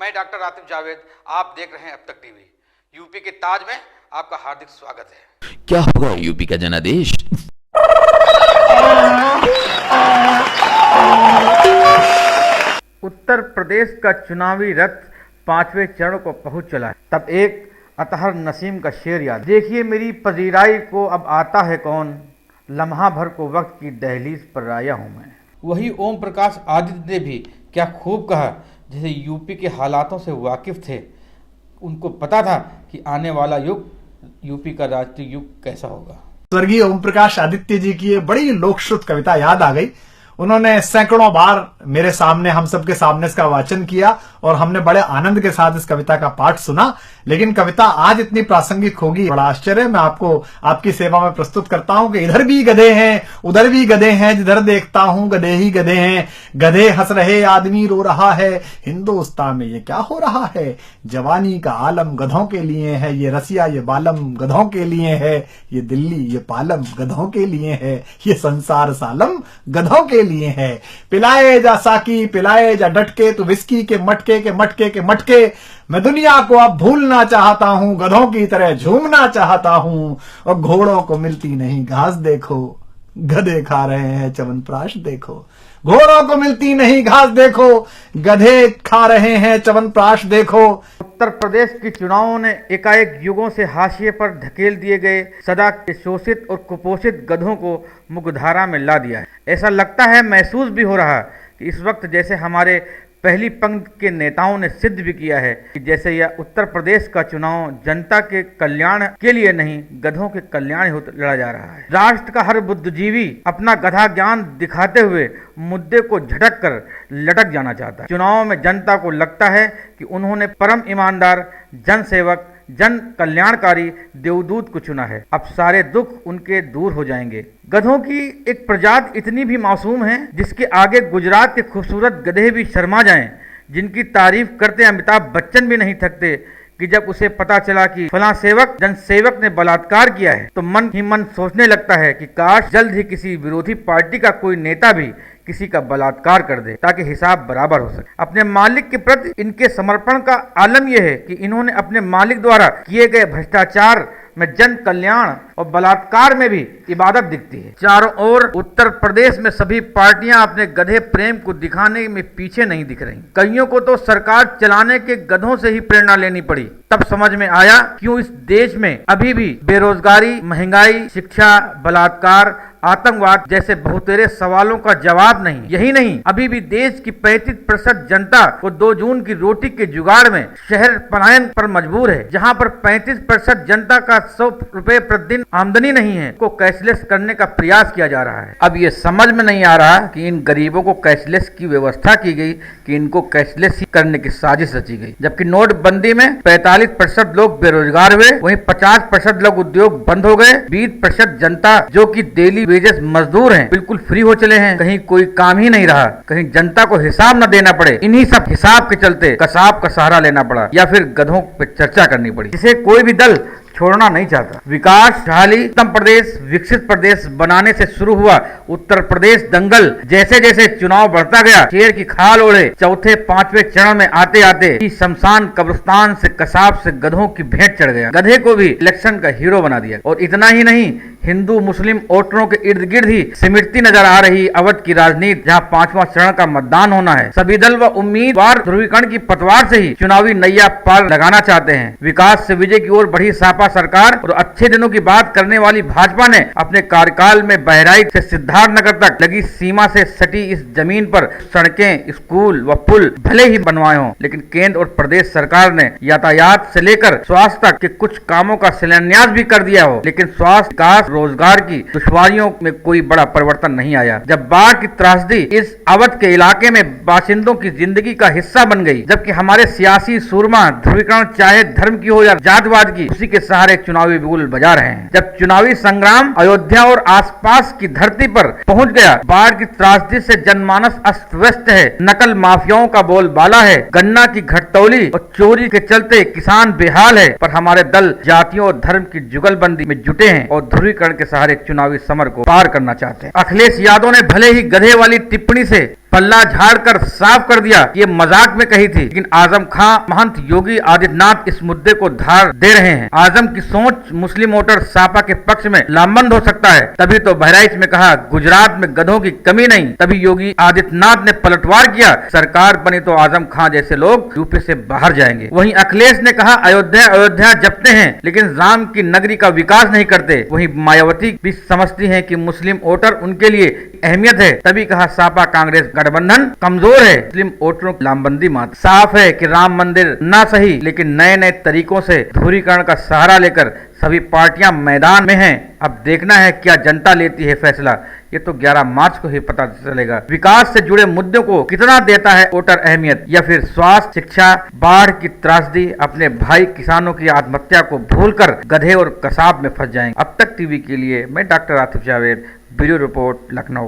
मैं डॉक्टर आतिफ जावेद, आप देख रहे हैं अब तक टीवी। यूपी के ताज में आपका हार्दिक स्वागत है। क्या होगा यूपी का जनादेश? उत्तर प्रदेश का चुनावी रथ 5वें चरण को पहुंच चला है। तब एक अतहर नसीम का शेर याद, देखिए मेरी पजीराई को अब आता है कौन, लम्हा भर को वक्त की दहलीज पर आया हूं मैं। वही ओम प्रकाश आदित्य ने भी क्या खूब कहा, जैसे यूपी के हालातों से वाकिफ थे। उनको पता था कि आने वाला युग यूपी का राजनीतिक युग कैसा होगा। स्वर्गीय ओम प्रकाश आदित्य जी की ये बड़ी लोकश्रुत कविता याद आ गई। उन्होंने सैकड़ों बार मेरे सामने, हम सबके सामने इसका वाचन किया और हमने बड़े आनंद के साथ इस कविता का पाठ सुना। लेकिन कविता आज इतनी प्रासंगिक होगी, बड़ा आश्चर्य। मैं आपको आपकी सेवा में प्रस्तुत करता हूं कि इधर भी गधे हैं, उधर भी गधे हैं, जिधर देखता हूं गधे ही गधे हैं। गधे हंस रहे, आदमी रो रहा है, हिंदुस्तान में ये क्या हो रहा है। जवानी का आलम गधों के लिए है, ये रसिया ये बालम गधों के लिए है, ये दिल्ली ये पालम गधों के लिए है, ये संसार सालम गधों के लिए है। पिलाए जा साकी पिलाए जा डटके, तू विस्की के मटके के मटके के मटके। मैं दुनिया को अब भूलना चाहता हूं, गधों की तरह झूमना चाहता हूं। और घोड़ों को मिलती नहीं घास देखो, गधे खा रहे हैं च्यवनप्राश देखो। घोड़ों को मिलती नहीं घास देखो, गधे खा रहे हैं च्यवनप्राश देखो। उत्तर प्रदेश के चुनावों ने एकाएक युगों से हाशिए पर धकेल दिए गए सदा के शोषित और कुपोषित गधों को मुख्यधारा में ला दिया है। ऐसा लगता है, महसूस भी हो रहा कि इस वक्त जैसे हमारे पहली पंक्ति के नेताओं ने सिद्ध भी किया है कि जैसे यह उत्तर प्रदेश का चुनाव जनता के कल्याण के लिए नहीं, गधों के कल्याण हेतु लड़ा जा रहा है। राष्ट्र का हर बुद्धिजीवी अपना गधा ज्ञान दिखाते हुए मुद्दे को झटक कर लटक जाना चाहता है। चुनाव में जनता को लगता है कि उन्होंने परम ईमानदार, जनसेवक, जन कल्याणकारी देवदूत को चुना है। अब सारे दुख उनके दूर हो जाएंगे। गधों की एक प्रजाति इतनी भी मासूम है जिसके आगे गुजरात के खूबसूरत गधे भी शर्मा जाएं, जिनकी तारीफ करते अमिताभ बच्चन भी नहीं थकते कि जब उसे पता चला कि फलां सेवक जनसेवक ने बलात्कार किया है तो मन ही मन सोचने लगता है कि काश जल्द ही किसी विरोधी पार्टी का कोई नेता भी किसी का बलात्कार कर दे ताकि हिसाब बराबर हो सके। अपने मालिक के प्रति इनके समर्पण का आलम यह है कि इन्होंने अपने मालिक द्वारा किए गए भ्रष्टाचार में जन कल्याण और बलात्कार में भी इबादत दिखती है। चारों ओर उत्तर प्रदेश में सभी पार्टियां अपने गधे प्रेम को दिखाने में पीछे नहीं दिख रही। कईयों को तो सरकार चलाने के गधों से ही प्रेरणा लेनी पड़ी। तब समझ में आया क्यों इस देश में अभी भी बेरोजगारी, महंगाई, शिक्षा, बलात्कार, आतंकवाद जैसे बहुतेरे सवालों का जवाब नहीं। यही नहीं, अभी भी देश की 35% जनता को 2 जून की रोटी के जुगाड़ में शहर पलायन पर मजबूर है। जहां पर 35% जनता का 100 रुपए प्रतिदिन आमदनी नहीं है, को कैशलेस करने का प्रयास किया जा रहा है। अब ये समझ में नहीं आ रहा कि इन गरीबों को कैशलेस की व्यवस्था की गई कि इनको कैशलेस ही करने की साजिश रची गई। जबकि नोटबंदी में 45% लोग बेरोजगार हुए, वहीं 50% लोग उद्योग बंद हो गए। 20% जनता जो कि डेली वेजेस मजदूर हैं बिल्कुल फ्री हो चले हैं। कहीं कोई काम ही नहीं रहा, कहीं जनता को हिसाब न देना पड़े। इन्हीं सब हिसाब के चलते कसाब का सहारा लेना पड़ा या फिर गधों पे चर्चा करनी पड़ी, जिसे कोई भी दल छोड़ना नहीं चाहता। विकास खुशहाली उत्तम प्रदेश, विकसित प्रदेश बनाने से शुरू हुआ उत्तर प्रदेश दंगल जैसे जैसे चुनाव बढ़ता गया, शेर की खाल ओढ़े चौथे 5वें चरण में आते आते शमशान कब्रिस्तान से कसाब से गधों की भेंट चढ़ गया। गधे को भी इलेक्शन का हीरो बना दिया। और इतना ही नहीं, हिंदू मुस्लिम वोटरों के इर्द गिर्द ही सिमटती नजर आ रही अवध की राजनीति, जहां 5वां चरण का मतदान होना है। सभी दल व उम्मीदवार ध्रुवीकरण की पतवार से ही चुनावी नैया पार लगाना चाहते हैं। विकास से विजय की ओर बढ़ी सापा सरकार और अच्छे दिनों की बात करने वाली भाजपा ने अपने कार्यकाल में बहराइच से सिद्धार्थनगर तक लगी सीमा से सटी इस जमीन पर सड़कें, स्कूल व पुल भले ही बनवाए हों, लेकिन केंद्र और प्रदेश सरकार ने यातायात से लेकर स्वास्थ्य तक के कुछ कामों का शिलान्यास भी कर दिया हो, लेकिन स्वास्थ्य, विकास, रोजगार की दुश्वारियों में कोई बड़ा परिवर्तन नहीं आया। जब बाढ़ की त्रासदी इस अवध के इलाके में बाशिंदों की जिंदगी का हिस्सा बन गई, जबकि हमारे सियासी सूरमा ध्रुवीकरण चाहे धर्म की हो या जातवाद की, उसी के सहारे चुनावी बिगुल बजा रहे हैं। जब चुनावी संग्राम अयोध्या और आसपास की धरती पर पहुंच गया, बाढ़ की त्रासदी से जनमानस अस्त व्यस्त है, नकल माफियाओं का बोलबाला है, गन्ना की घटतौली और चोरी के चलते किसान बेहाल है, पर हमारे दल जातियों और धर्म की जुगलबंदी में जुटे हैं और ध्रुवीकरण के सहारे चुनावी समर को पार करना चाहते हैं। अखिलेश यादव ने भले ही गधे वाली टिप्पणी से पल्ला झाड़कर साफ कर दिया कि ये मजाक में कही थी। लेकिन आजम खां महंत योगी आदित्यनाथ इस मुद्दे को धार दे रहे हैं। आजम की सोच मुस्लिम वोटर सापा के पक्ष में लामबंद हो सकता है। तभी तो बहराइच में कहा गुजरात में गधों की कमी नहीं। तभी योगी आदित्यनाथ ने पलटवार किया, सरकार बनी तो आजम खां जैसे लोग यूपी से बाहर जाएंगे। वहीं अखिलेश ने कहा अयोध्या अयोध्या जपते हैं लेकिन राम की नगरी का विकास नहीं करते। वहीं मायावती भी समझती हैं कि मुस्लिम वोटर उनके लिए अहमियत है। तभी कहा सापा कांग्रेस गठबंधन कमजोर है, मुस्लिम वोटरों की लामबंदी मात्र। साफ है कि राम मंदिर ना सही लेकिन नए नए तरीकों से ध्रुवीकरण का सहारा लेकर सभी पार्टियां मैदान में हैं। अब देखना है क्या जनता लेती है फैसला, ये तो 11 मार्च को ही पता चलेगा। विकास से जुड़े मुद्दों को कितना देता है वोटर अहमियत, या फिर स्वास्थ्य, शिक्षा, बाढ़ की त्रासदी, अपने भाई किसानों की आत्महत्या को भूलकर गधे और कसाब में फंस जाएंगे। अब तक टीवी के लिए मैं doctor Atif Javed, bureau report, Lucknow.